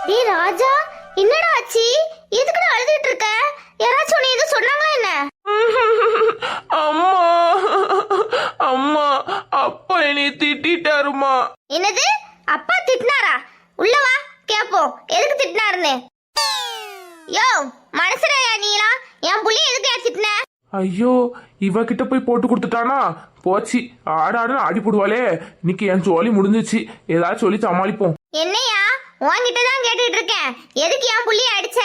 டேய் ராஜா, என்னடா ஆச்சு? எதுக்குடா அழுதுட்டு இருக்க? யாராச்சும் உன்னை எதுவும் சொன்னாங்களா என்ன? அம்மா அம்மா அப்பா என்னை திட்டாருமா. என்னது? அப்பா திட்டினாரா? உள்ள வா கேப்போம் எதுக்கு திட்டினாருன்னு. யோ மனசுரையா நீலா, என் புள்ளைய எதுக்கு திட்டின? ஐயோ இவகிட்ட போய் போட்டு கொடுத்துட்டானா? போச்சு, ஆடாடுன்னு ஆடி போடுவாளே. இன்னைக்கு என் ஜோலி முடிஞ்சிச்சு. ஏதாவது சொல்லி சமாளிப்போம். என்னையா உன்கிட்ட தான் கேட்டுட்டு இருக்கேன், எதுக்கு என் புள்ளைய அடிச்ச?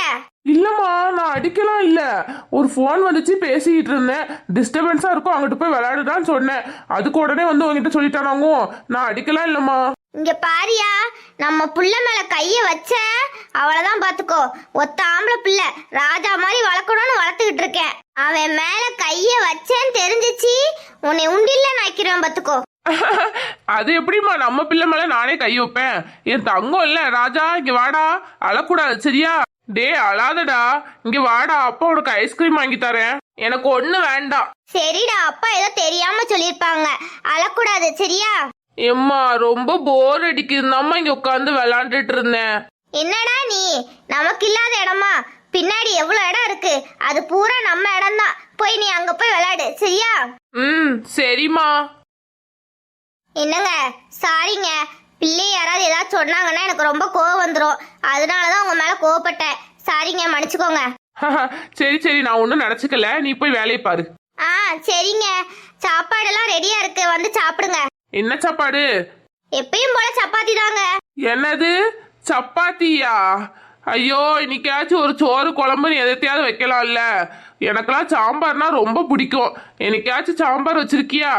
இல்லம்மா, நான் அடிக்கலாம் இல்ல. ஒரு போன் வந்துச்சு, பேசிக்கிட்டு இருந்தேன். டிஸ்டர்பன்ஸா இருக்கும், அங்கிட்டு போய் விளையாடுதான்னு சொன்னேன். அதுக்கு உடனே வந்து உங்ககிட்ட சொல்லிட்டானாங்க. நான் அடிக்கலாம் இல்லம்மா. இங்க பாரியா, நம்ம புள்ள மேல கைய வச்ச அவளதான் பாத்துக்கோ. ஒத்த ஆம்பளை பிள்ளை ராஜா மாதிரி வளர்க்கணும்னு வளர்த்துக்கிட்டு இருக்கேன். அவன் மேல கைய வச்சேன்னு தெரிஞ்சிச்சு, உன்னை உண்டில்ல நாய்க்கிறேன் பாத்துக்கோ. அது எப்படிமா நம்ம பிள்ளை மேல நானே கை வைப்பேன்? என் தங்கம் இல்ல ராஜா, இங்க வாடா. அழக்கூடாது சரியா? டே அழாதடா, இங்க வாடா. அப்பா உனக்கு ஐஸ்கிரீம் வாங்கி தரேன். எனக்கு ஒண்ணு வேண்டாம். சரிடா, அப்பா ஏதோ தெரியாம சொல்லிருப்பாங்க, அழக்கூடாது சரியா? எம்மா ரொம்ப போர் அடிக்குதுதாம்மா, இங்க உட்காந்து விளையாண்டுட்டு இருந்தேன். என்னடா நீ, நமக்கு இல்லாத இடமா? பின்னாடி எவ்வளவு இடம் இருக்கு, அது பூரா நம்ம இடம் தான். போய் நீ அங்க போய் விளையாடு சரியா? சரிம்மா. என்னங்க, சாரிங்க. பிள்ளை யாராவது ஏதாவது சொன்னாங்கன்னா எனக்கு ரொம்ப கோவம் வந்துடும். அதனாலதான் உங்க மேல கோவப்பட்டேன். சாரிங்க, மன்னிச்சுக்கோங்க. சரி சரி, நான் ஒன்னும் நினைச்சுக்கல. நீ போய் வேலையை பாரு. சரிங்க. சாப்பாடெல்லாம் ரெடியா இருக்கு, வந்து சாப்பிடுங்க. என்ன சாப்பாடு? எப்பயும் போல சப்பாத்தி தாங்க. என்னது சப்பாத்தியா? ஐயோ, இன்னைக்காச்சும் ஒரு சோறு குழம்பு எதையாவது வைக்கலாம்ல. எனக்கெல்லாம் சாம்பார்னா ரொம்ப பிடிக்கும். என்னைக்காச்சும் சாம்பார் வச்சிருக்கியா?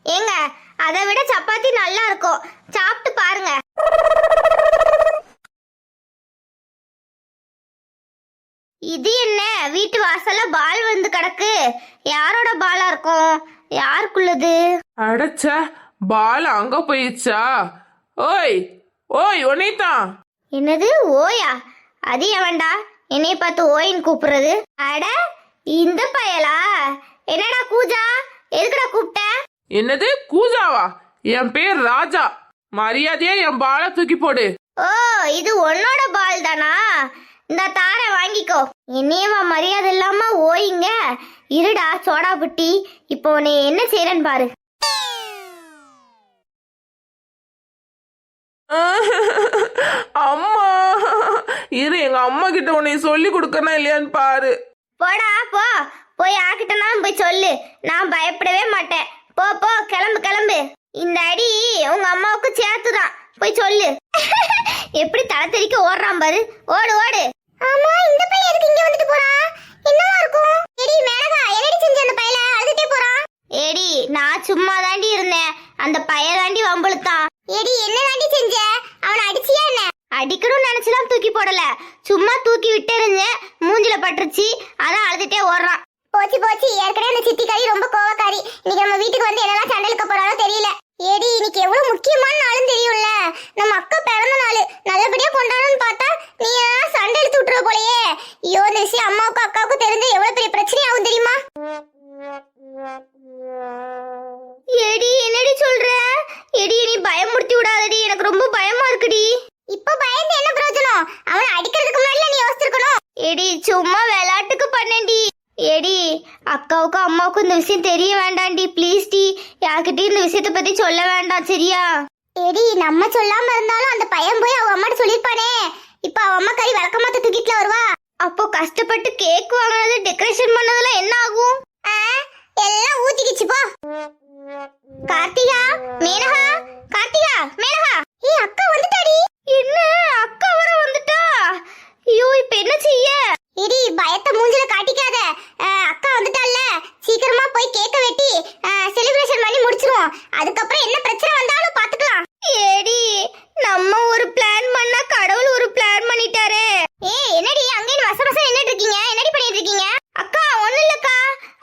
ஏங்க, அதை விட சப்பாத்தி நல்லா இருக்கும், சாப்பிட்டு பாருங்க. இது என்ன, வீட்டு வாசல்ல பால் வந்து கிடக்கு? யாரோட பாலா இருக்கும்? யாருக்குள்ளது? அடச்ச, பால் அங்க போயிடுச்சா? ஓய் ஓய் ஒன்னைத்தான். என்னது ஓயா? அது எவன்டா என்னைய பார்த்து ஓயின்னு கூப்பிடுறது? அட இந்த பயலா? என்னடா கூஜா, எதுக்குடா கூப்பிட்ட? என்னது கூஜாவா? என் பேர் ராஜா. மரியாதையா என் பாலை தூக்கி போடு. ஓ, இது உன்னோட பால் தானா? இந்த தாரை வாங்கிக்கோ. என்னையவா மரியாதை இல்லாம ஓயிங்க? இருடா சோடா புட்டி, இப்போ நீ என்ன செய்யறன்னு பாரு. அம்மா இரு, எங்க அம்மா கிட்ட உன்னை சொல்லி கொடுக்கணும் இல்லையான்னு பாரு. போடா போ, போய் ஆக்கிட்டனாலும் போய் சொல்லு. நான் பயப்படவே மாட்டேன். போ போ, கிளம்பு கிளம்பு. இந்த அடி உங்க அம்மாவுக்கு சேர்த்துதான், போய் சொல்லு. எப்படி தலை தெறிக்க ஓடுறான் பாரு. ஓடு ஓடு. ஆமா, இந்த பையன் எதுக்கு இங்க வந்துட்டு போறான்? என்னவா இருக்கும்? ஏடி மேலகா, என்னடி செஞ்ச அந்த பையல அழுதுட்டே போறான்? ஏடி நான் சும்மா தாண்டி இருந்தேன், அந்த பையன் தாண்டி வம்புழுத்தான். ஏடி என்ன தாண்டி செஞ்ச? அவனை அடிச்சியா என்ன? அடிக்கணும்னு நினைச்சுதான் தூக்கி போடல, சும்மா தூக்கி விட்டு இருந்தேன், மூஞ்சில பட்டுருச்சு, அதான் அழுதுட்டே ஓடுறான். போச்சு போச்சு, ஏற்கனவே அந்த சித்திக்காரி ரொம்ப கோவக்காரி. இன்னைக்கு நம்ம வீட்டுக்கு வந்து என்னெல்லாம் சண்டலுக்க போறாலோ தெரியல. ஏடி இன்னைக்கு எவ்வளவு முக்கியமான நாளும் தெரியும்ல, நம்ம அக்கா பிறந்த நாள். நல்லபடியா கொண்டாடணும்னு பார்த்தா நீ சண்டை எடுத்து விட்டுற போலயே. ஐயோ, இந்த விஷயம் அம்மாவுக்கும் அக்காவுக்கும் தெரிஞ்சு எவ்வளவு பெரிய பிரச்சனை ஆகும் தெரியுமா? ஏடி என்னடி சொல்ற? ஏடி நீ பயமுறுத்தி விடாதடி, எனக்கு ரொம்ப பயமா இருக்குடி. இப்ப பயந்து என்ன பிரயோஜனம்? அவனை அடிக்கிறதுக்கு முன்னாடி நீ யோசிச்சிருக்கணும். ஏடி சும்மா விளையாட்டுக்கு பண்ணேன்டி. ஏடி அக்காவுக்கும் அம்மாவுக்கும் இந்த விஷயம் தெரிய வேண்டாம்டி, ப்ளீஸ் டி. யார்கிட்டயும் இந்த விஷயத்தை பத்தி சொல்ல வேண்டாம் சரியா? ஏடி நம்ம சொல்லாம இருந்தாலும் அந்த பையன் போய் அவ அம்மாட்ட சொல்லிருப்பானே. இப்ப அவ அம்மா கறி விளக்கமாத்த தூக்கிட்டுல வருவா. அப்போ கஷ்டப்பட்டு கேக் வாங்கினது, டெக்கரேஷன் பண்ணதெல்லாம் என்ன ஆகும்? எல்லாம் ஊத்திக்கிச்சு போ. கார்த்திகா, மேனகா, கார்த்திகா, மேனகா. ஏய் அக்கா வந்துட்டாடி. என்ன அக்கா வர வந்துட்டா? ஐயோ, இப்ப என்ன செய்ய? இடி பயத்தை மூஞ்சில காட்டிக்காத. அக்கா வந்துட்டால்ல, சீக்கிரமா போய் கேக்க வெட்டி செலிப்ரேஷன் பண்ணி முடிச்சிருவோம். அதுக்கப்புறம் என்ன பிரச்சனை வந்தாலும் பாத்துக்கலாம். ஏடி நம்ம ஒரு பிளான் பண்ணா கடவுள் ஒரு பிளான் பண்ணிட்டாரே. ஏய் என்னடி அங்கே வசவச நின்னுட்டு இருக்கீங்க? என்னடி பண்ணிட்டு இருக்கீங்க? அக்கா ஒண்ணும் இல்லக்கா.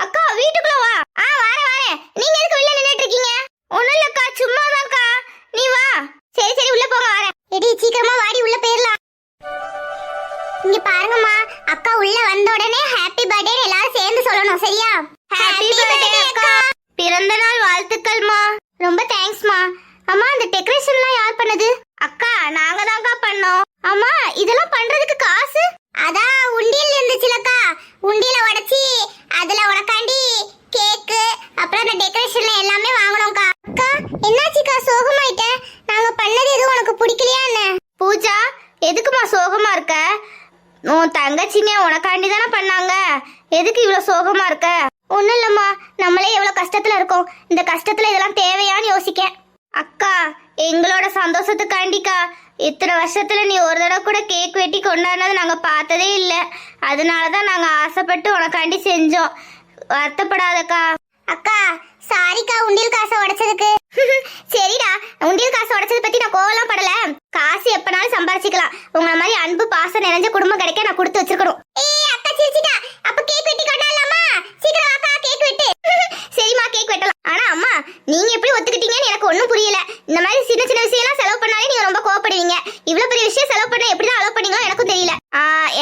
அக்கா வீட்டுக்குள்ள வா. வாரேன். நீங்க எதுக்கு வெளிய நின்னுட்டு இருக்கீங்க? ஒண்ணும் இல்லக்கா, சும்மாதான்க்கா. நீ வா. சரி சரி, உள்ள போங்க, வரேன். எடி சீக்கிரமா வாடி, உள்ள போயிரலாம். இங்க பாருங்கம்மா, அக்கா உள்ள வந்த உடனே ஹாப்பி பர்த்டே எல்லாரும் சேர்ந்து சொல்லணும் சரியா? ஹாப்பி பர்த்டே அக்கா. பிறந்த நாள் வாழ்த்துக்கள்மா. ரொம்ப தேங்க்ஸ்மா. அம்மா, அந்த டெக்கரேஷன்லாம் யார் பண்ணது? அக்கா நாங்க தான்க்கா பண்ணோம். ஆமா இதெல்லாம் பண்றதுக்கு காசு அதான் உண்டியல் இருந்துச்சுலக்கா உண்டியல உடைச்சி அதுல உனக்காண்டி கேக்கு அப்புறம் அந்த டெக்கரேஷன்ல எல்லாமே வாங்கணும்க்கா அக்கா என்னாச்சுக்கா சோகமாயிட்ட நாங்க பண்ணது எதுவும் உனக்கு பிடிக்கலையா என்ன பூஜா எதுக்குமா சோகமா இருக்க உன் தங்கச்சிங்க உனக்காண்டி தானே பண்ணாங்க எதுக்கு இவ்வளவு சோகமா இருக்க ஒண்ணும் இல்லம்மா நம்மளே எவ்வளவு கஷ்டத்துல இருக்கோம் இந்த கஷ்டத்துல இதெல்லாம் தேவையான்னு யோசிக்க அக்கா எங்களோட சந்தோஷத்துக்காண்டிக்கா இத்தனை வருஷத்துல நீ ஒரு தடவை கூட கேக் வெட்டி கொண்டாடினது நாங்க பார்த்ததே இல்லை அதனாலதான் நாங்க ஆசைப்பட்டு உனக்காண்டி செஞ்சோம் வருத்தப்படாதக்கா அக்கா சாரிக்கா உண்டியல் காசை உடைச்சதுக்கு சரிடா உண்டியல் காசு உடைச்சது பத்தி நான் கோவலாம் படல காசு எப்பனாலும் சம்பாரிச்சுக்கலாம் உங்களை மாதிரி அன்பு பாசம் நிறைஞ்ச குடும்பம் கிடைக்க நான் கொடுத்து வச்சிருக்கணும் ஏய் அக்கா சிரிச்சிட்டா அப்ப கேக் வெட்டி கொண்டாடலாமா சீக்கிரம் வாக்கா கேக் வெட்டு சரிம்மா கேக் வெட்டலாம் ஆனா அம்மா நீங்க எப்படி ஒத்துக்கிட்டீங்கன்னு எனக்கு ஒண்ணும் புரியல இந்த மாதிரி சின்ன சின்ன விஷயம்லாம் செலவு பண்ணாலே நீங்க ரொம்ப கோவப்படுவீங்க இவ்வளவு பெரிய விஷயம் செலவு பண்ண எப்படிதான் அலோவ் பண்ணீங்களோ எனக்கும் தெரியல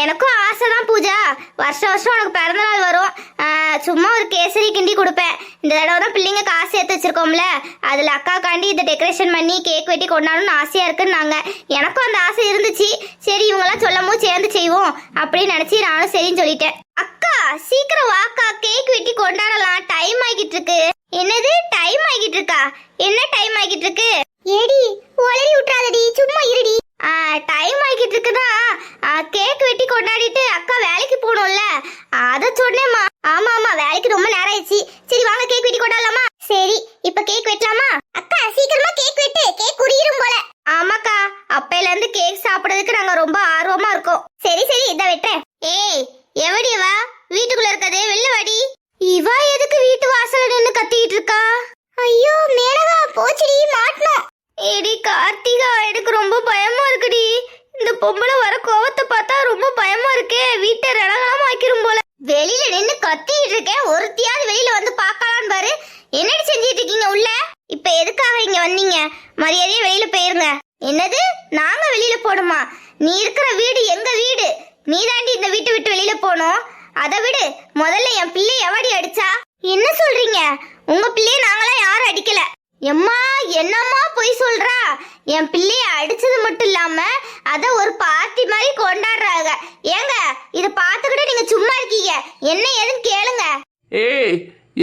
எனக்கும் ஆசைதான் பூஜா வருஷம் வருஷம் உனக்கு பிறந்த நாள் வரும் சும்மா ஒரு கேசரி கிண்டி கொடுப்பேன் இந்த தடவை தான் பிள்ளைங்க காசு சேர்த்து வச்சிருக்கோம்ல அதுல அக்காக்காண்டி இதை டெக்கரேஷன் பண்ணி கேக் வெட்டி கொண்டாடணும்னு ஆசையா இருக்குன்னாங்க எனக்கும் அந்த ஆசை இருந்துச்சு சரி இவங்கெல்லாம் சொல்லும் போது சேர்ந்து செய்வோம் அப்படின்னு நினைச்சு நானும் சரின்னு சொல்லிட்டேன் அக்கா சீக்கிரம் வாக்கா கேக் வெட்டி கொண்டாடலாம் டைம் ஆகிட்டு இருக்கு என்னது டைம் ஆகிட்டு இருக்கா என்ன டைம் ஆகிட்டு இருக்கு ஏடி ஒளறி விட்டுறாதடி சும்மா இருடி டைம் ஆகிட்டு இருக்குதா கேக் வெட்டி கொண்டாடிட்டு அக்கா வேலைக்கு போகணும்ல அத சொன்னேம்மா ஆமா ஆமா வேலைக்கு ரொம்ப நேரம் ஆயிடுச்சு சரி வாங்க கேக் வெட்டி கொண்டாடலாமா சரி இப்ப கேக் வெட்டலாமா அக்கா சீக்கிரமா கேக் வெட்டு கேக் உரியும் போல ஆமாக்கா அப்பையில இருந்து கேக் சாப்பிடுறதுக்கு நாங்க ரொம்ப ஆர்வமா இருக்கோம் சரி சரி இத வெட்டேன் ஏய் எவடி வா வீட்டுக்குள்ள இருக்கதே வெளில வாடி இவ எதுக்கு வீட்டு வாசல்ல நின்னு கத்திக்கிட்டு இருக்கா ஐயோ மேனகா போச்சுடி மாட்டணும் ஏடி கார்த்திகா எனக்கு ரொம்ப பயமா இருக்குடி இந்த பொம்பளை வர கோவத்தை பார்த்தா ரொம்ப பயமா இருக்கே வீட்டை ரணகலமா ஆக்கிரும் போல வெளியில நின்னு கத்திட்டு இருக்கேன் ஒருத்தியாவது வெளியில வந்து பார்க்கலான்னு பாரு என்னடி செஞ்சிட்டு இருக்கீங்க உள்ள இப்ப எதுக்காக இங்க வந்தீங்க மரியாதையா வெளியில போயிருங்க என்னது நாங்க வெளியில போணுமா நீ இருக்கிற வீடு எங்க வீடு நீ தாண்டி இந்த வீட்டை விட்டு வெளியில போனோம் அதை விடு முதல்ல என் பிள்ளை எவடி அடிச்சா என்ன சொல்றீங்க உங்க பிள்ளைய நாங்களாம் யாரும் அடிக்கல எம்மா என்னம்மா பொய் சொல்றா என் பிள்ளைய அடிச்சது மட்டும் இல்லாம அத ஒரு பார்ட்டி மாதிரி கொண்டாடுறாங்க ஏங்க இத பாத்துக்கிட்டு நீங்க சும்மா இருக்கீங்க என்ன ஏதுன்னு கேளுங்க ஏய்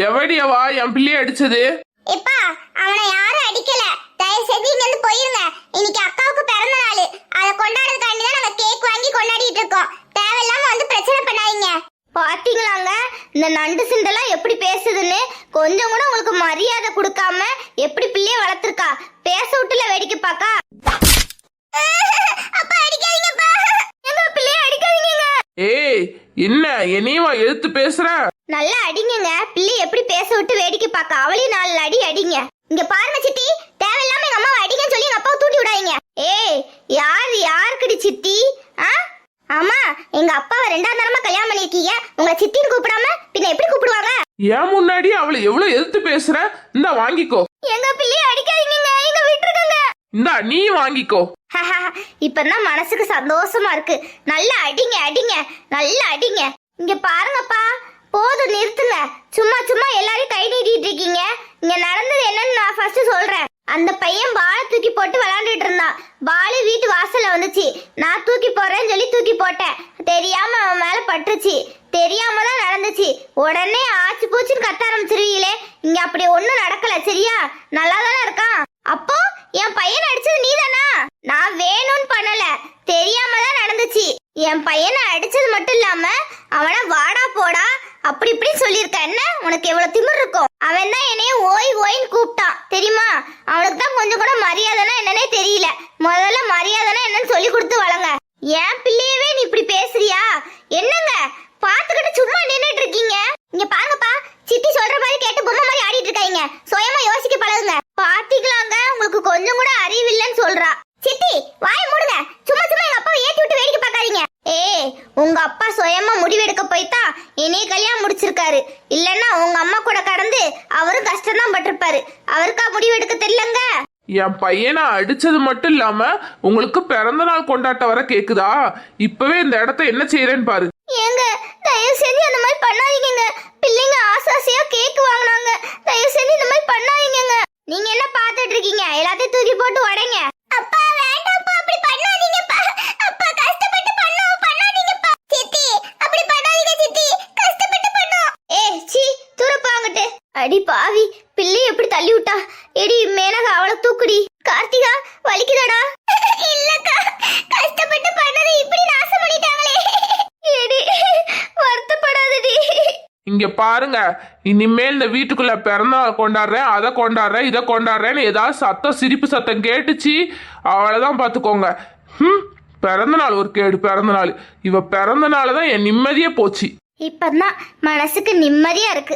எவடியவா என் பிள்ளைய அடிச்சது எப்பா அவனை யாரும் அடிக்கல தயவு செஞ்சு இங்க இருந்து போயிருங்க இன்னைக்கு அக்காவுக்கு பிறந்த நாள் அத கொண்டாடுறதுக்காண்டி தான் நாங்க கேக் வாங்கி கொண்டாடிட்டு இருக்கோம் தேவையில்லாம வந்து பிரச்சனை பண்ணாதீங்க பாத்தீங்களாங்க இந்த நண்டு சிண்டெல்லாம் எப்படி பேசுதுன்னு கொஞ்சம் கூட உங்களுக்கு மரியாதை கொடுக்காம எப்படி பிள்ளைய வளர்த்திருக்கா பேச விட்டுல வேடிக்கை பாக்கா அப்பா அடிக்காதீங்கப்பா எங்க பிள்ளைய அடிக்காதீங்க ஏய் என்ன என்னையும் எதிர்த்து பேசுற நல்லா அடிங்கங்க பிள்ளை எப்படி பேச விட்டு வேடிக்கை பாக்க அவளையும் 4 அடி அடிங்க இங்க பாருங்க சித்தி தேவையில்லாம எங்க அம்மாவை அடிங்கன்னு சொல்லி எங்க அப்பாவை தூண்டி விடாதீங்க ஏய் யாருக்குடி சித்தி ஆமா எங்க அப்பாவை 2ஆம் தரமா கல்யாணம் பண்ணிருக்கீங்க உங்களை சித்தின்னு கூப்பிடாம பின்ன எப்படி கூப்பிடுவாங்க ஏன் முன்னாடி அவளை எவ்வளவு எதிர்த்து பேசுற இந்த வாங்கிக்கோ எங்க பிள்ளைய அடிக்காதீங்க எங்க விட்டுருக்கங்க இந்தா நீ வாங்கிக்கோ இப்பதான் மனசுக்கு சந்தோஷமா இருக்கு நல்லா அடிங்க அடிங்க நல்லா அடிங்க இங்க பாருங்கப்பா போதும் நிறுத்துங்க சும்மா சும்மா எல்லாரும் கை நீட்டிட்டு இருக்கீங்க இங்க நடந்தது என்னன்னு நான் ஃபர்ஸ்ட் சொல்றேன் அந்த பையன் பாலை தூக்கி போட்டு விளையாண்டுட்டு இருந்தான் பாலு வீட்டு வாசல்ல வந்துச்சு நான் தூக்கி போறேன்னு சொல்லி தூக்கி போட்டேன் தெரியாம அவன் மேல பட்டுச்சு தெரியாம தான் நடந்துச்சு உடனே ஆச்சு பூச்சின்னு கத்த ஆரம்பிச்சிருவீங்களே இங்க அப்படி ஒண்ணும் நடக்கல சரியா நல்லா தானே இருக்கான் அப்போ என் பையனை அடிச்சது நீதானா நான் வேணும்னு பண்ணல தெரியாம தான் நடந்துச்சு என் பையனை அடிச்சது மட்டும் இல்லாம அவனை வாடா போடா அப்படி இப்படி சொல்லியிருக்க என்ன உனக்கு எவ்வளவு திமிர் இருக்கும் அவன் தான் என்னைய ஓய் ஓயின்னு கூப்பிட்டான் தெரியுமா அவனுக்கு தான் கொஞ்சம் கூட மரியாதைனா என்னன்னே தெரியல முதல்ல மரியாதைனா என்னன்னு சொல்லி கொடுத்து வளங்க என் பிள்ளையவே நீ இப்படி பேசுறியா என்னங்க பாத்துக்கிட்டு சும்மா நின்னுட்டு இருக்கீங்க இங்க பாருங்கப்பா சித்தி சொல்ற மாதிரி கேட்டு பொம்மை மாதிரி ஆடிட்டு இருக்காங்க சுயமா யோசிக்க பழகுங்க பாத்தீங்களாங்க உங்களுக்கு கொஞ்சம் கூட அறிவில்லைன்னு சொல்றா சித்தி வாய் மூடுங்க சும்மா சும்மா எங்க அப்பாவை ஏத்தி விட்டு வேடிக்கை பார்க்காதீங்க ஏய் உங்க அப்பா சுயமா முடிவெடுக்க போய்தான் என்னைய கல்யாணம் முடிச்சிருக்காரு இல்லன்னா உங்க அம்மா கூட கடந்து அவரும் கஷ்டம் தான் பட்டிருப்பாரு அவருக்கா முடிவெடுக்க தெரியலங்க என் பையனை அடிச்சது மட்டும் இல்லாம உங்களுக்கு பிறந்த நாள் கொண்டாட்ட வர கேக்குதா இப்பவே இந்த இடத்த என்ன செய்யறேன்னு பாரு ஏங்க தயவு செஞ்சு அந்த மாதிரி பண்ணாதீங்க பிள்ளைங்க ஆசாசியா கேக் வாங்குனாங்க தயவு செஞ்சு இந்த மாதிரி பண்ணாதீங்க நீங்க என்ன பாத்துட்டு இருக்கீங்க எல்லாத்தையும் தூக்கி போட்டு உடைங்க அப்பா வேண்டாம்ப்பா அப்படி பண்ணாதீங்கப்பா தூக்குடி. கார்த்திகா வலிக்குதாடா? இல்லக்கா, கஷ்டப்பட்டு பண்ணதை இப்படி நாசம் பண்ணிட்டாங்களே. ஏடி வருத்தப்படாதடி. இங்க பாருங்க, இனிமேல் இந்த வீட்டுக்குள்ள பிறந்தநாள் கொண்டாடுறேன், அதை கொண்டாடுறேன், இதை கொண்டாடுறேன்னு ஏதாவது சத்தம், சிரிப்பு சத்தம் கேட்டுச்சு, அவ்வளவுதான் பாத்துக்கோங்க. பிறந்த நாள் ஒரு கேடு. பிறந்த நாள் இவ பிறந்த நாள் தான் என் நிம்மதியே போச்சு. இப்பதான் மனசுக்கு நிம்மதியா இருக்கு.